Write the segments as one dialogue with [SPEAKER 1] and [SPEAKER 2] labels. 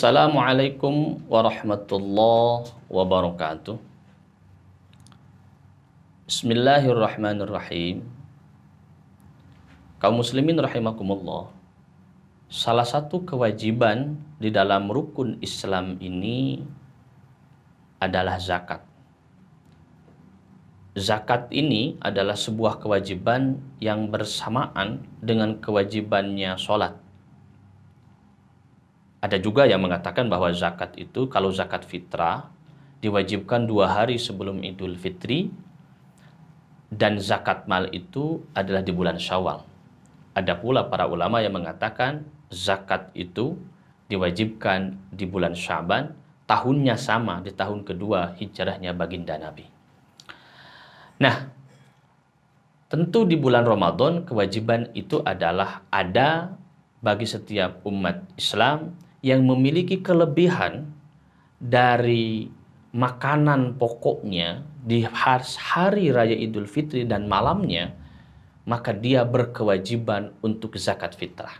[SPEAKER 1] Assalamualaikum warahmatullahi wabarakatuh. Bismillahirrahmanirrahim. Kaum muslimin rahimakumullah. Salah satu kewajiban di dalam rukun Islam ini adalah zakat. Zakat ini adalah sebuah kewajiban yang bersamaan dengan kewajibannya sholat. Ada juga yang mengatakan bahwa zakat itu, kalau zakat fitrah, diwajibkan 2 hari sebelum Idul Fitri, dan zakat mal itu adalah di bulan Syawal. Ada pula para ulama yang mengatakan zakat itu diwajibkan di bulan Syaban, tahunnya sama di tahun kedua hijrahnya baginda Nabi. Nah, tentu di bulan Ramadan kewajiban itu adalah ada bagi setiap umat Islam yang memiliki kelebihan dari makanan pokoknya di hari raya Idul Fitri dan malamnya, maka dia berkewajiban untuk zakat fitrah.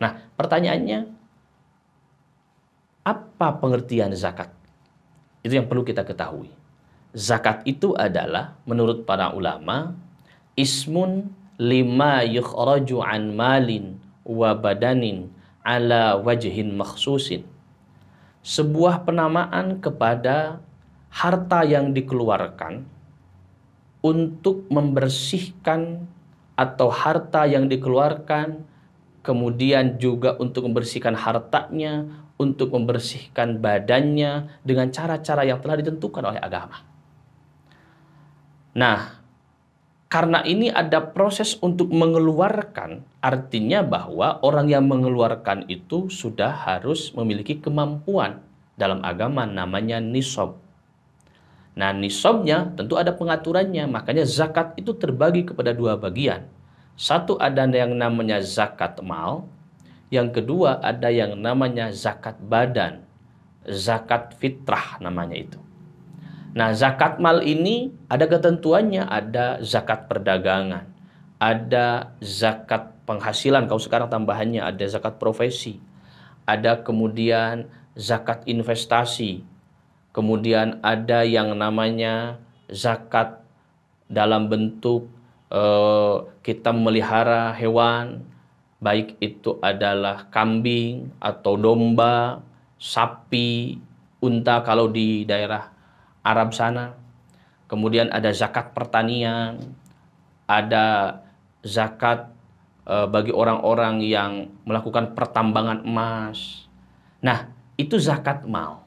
[SPEAKER 1] Nah, pertanyaannya, apa pengertian zakat? Itu yang perlu kita ketahui. Zakat itu adalah, menurut para ulama, ismun lima yukhraju an malin wa badanin ala wajhin makhsusin. Sebuah penamaan kepada harta yang dikeluarkan untuk membersihkan, atau harta yang dikeluarkan kemudian juga untuk membersihkan hartanya, untuk membersihkan badannya dengan cara-cara yang telah ditentukan oleh agama. Nah, karena ini ada proses untuk mengeluarkan, artinya bahwa orang yang mengeluarkan itu sudah harus memiliki kemampuan. Dalam agama namanya nisab. Nah, nisabnya tentu ada pengaturannya, makanya zakat itu terbagi kepada 2 bagian. Satu ada yang namanya zakat mal, yang kedua ada yang namanya zakat badan, zakat fitrah namanya itu. Nah, zakat mal ini ada ketentuannya, ada zakat perdagangan, ada zakat penghasilan, kalau sekarang tambahannya ada zakat profesi, ada kemudian zakat investasi, kemudian ada yang namanya zakat dalam bentuk kita memelihara hewan, baik itu adalah kambing atau domba, sapi, unta kalau di daerah Arab sana. Kemudian ada zakat pertanian, ada zakat bagi orang-orang yang melakukan pertambangan emas. Nah, itu zakat mal.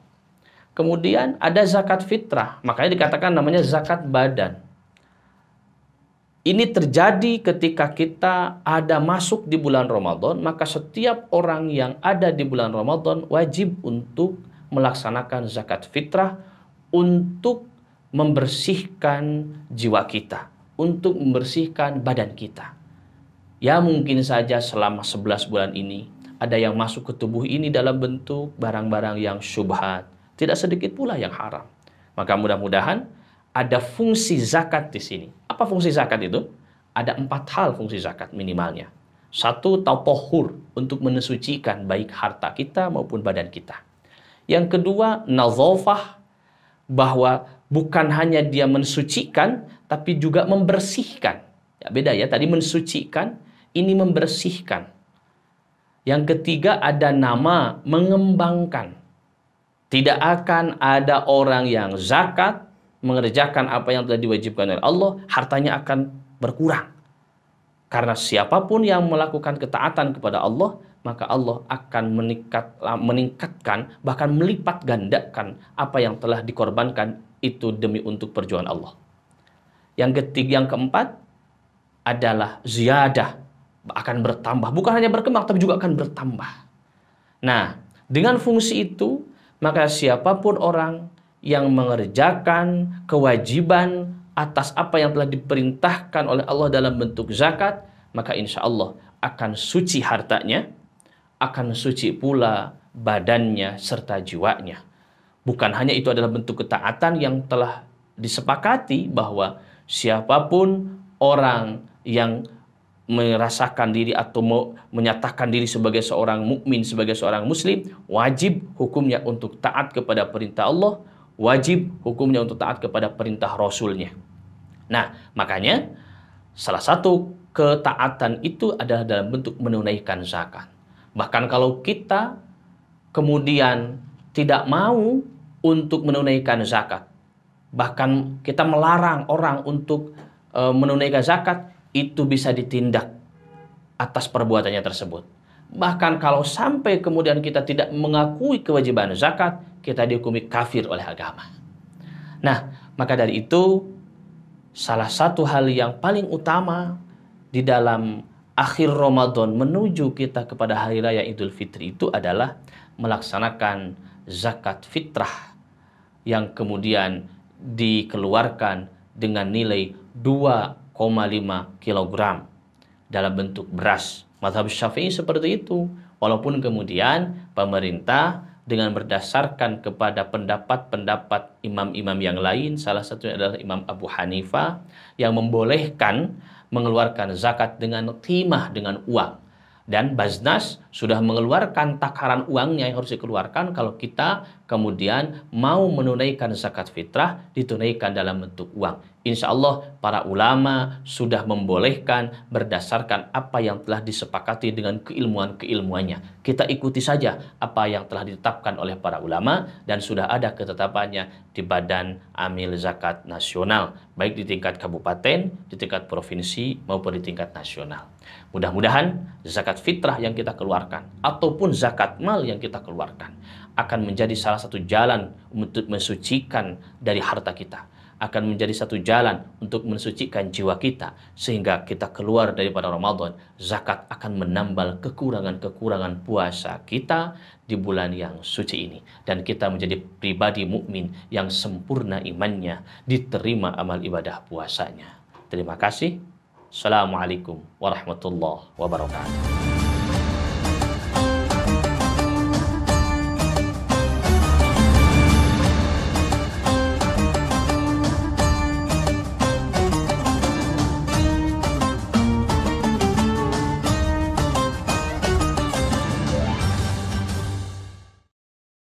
[SPEAKER 1] Kemudian ada zakat fitrah, makanya dikatakan namanya zakat badan. Ini terjadi ketika kita ada masuk di bulan Ramadan, maka setiap orang yang ada di bulan Ramadan wajib untuk melaksanakan zakat fitrah untuk membersihkan jiwa kita, untuk membersihkan badan kita. Ya, mungkin saja selama 11 bulan ini ada yang masuk ke tubuh ini dalam bentuk barang-barang yang syubhat, tidak sedikit pula yang haram. Maka mudah-mudahan ada fungsi zakat di sini. Apa fungsi zakat itu? Ada 4 hal fungsi zakat minimalnya. 1, tatahhur, untuk mensucikan baik harta kita maupun badan kita. Yang kedua, nazafah, bahwa bukan hanya dia mensucikan, tapi juga membersihkan. Ya, beda ya, tadi mensucikan, ini membersihkan. Yang ketiga ada nama, mengembangkan. Tidak akan ada orang yang zakat, mengerjakan apa yang telah diwajibkan oleh Allah, hartanya akan berkurang. Karena siapapun yang melakukan ketaatan kepada Allah, maka Allah akan meningkatkan, bahkan melipat gandakan apa yang telah dikorbankan itu demi untuk perjuangan Allah. Yang ketiga, yang keempat adalah ziyadah, akan bertambah, bukan hanya berkembang tapi juga akan bertambah. Nah, dengan fungsi itu, maka siapapun orang yang mengerjakan kewajiban atas apa yang telah diperintahkan oleh Allah dalam bentuk zakat, maka insya Allah akan suci hartanya, akan suci pula badannya serta jiwanya. Bukan hanya itu adalah bentuk ketaatan yang telah disepakati bahwa siapapun orang yang merasakan diri atau mau menyatakan diri sebagai seorang mukmin, sebagai seorang muslim, wajib hukumnya untuk taat kepada perintah Allah, wajib hukumnya untuk taat kepada perintah Rasulnya. Nah, makanya salah satu ketaatan itu adalah dalam bentuk menunaikan zakat. Bahkan kalau kita kemudian tidak mau untuk menunaikan zakat, bahkan kita melarang orang untuk menunaikan zakat, itu bisa ditindak atas perbuatannya tersebut. Bahkan kalau sampai kemudian kita tidak mengakui kewajiban zakat, kita dihukumi kafir oleh agama. Nah, maka dari itu, salah satu hal yang paling utama di dalam akhir Ramadan menuju kita kepada hari raya Idul Fitri itu adalah melaksanakan zakat fitrah yang kemudian dikeluarkan dengan nilai 2,5 kg dalam bentuk beras. Mazhab Syafi'i seperti itu. Walaupun kemudian pemerintah dengan berdasarkan kepada pendapat-pendapat imam-imam yang lain, salah satunya adalah Imam Abu Hanifah, yang membolehkan mengeluarkan zakat dengan timah, dengan uang. Dan Baznas sudah mengeluarkan takaran uangnya yang harus dikeluarkan kalau kita kemudian mau menunaikan zakat fitrah, ditunaikan dalam bentuk uang. Insya Allah para ulama sudah membolehkan berdasarkan apa yang telah disepakati dengan keilmuannya. Kita ikuti saja apa yang telah ditetapkan oleh para ulama dan sudah ada ketetapannya di Badan Amil Zakat Nasional, baik di tingkat kabupaten, di tingkat provinsi maupun di tingkat nasional. Mudah-mudahan zakat fitrah yang kita keluarkan ataupun zakat mal yang kita keluarkan akan menjadi salah satu jalan untuk mensucikan dari harta kita, akan menjadi satu jalan untuk mensucikan jiwa kita, sehingga kita keluar daripada Ramadan, zakat akan menambal kekurangan-kekurangan puasa kita di bulan yang suci ini, dan kita menjadi pribadi mukmin yang sempurna imannya, diterima amal ibadah puasanya. Terima kasih. Assalamualaikum warahmatullahi wabarakatuh.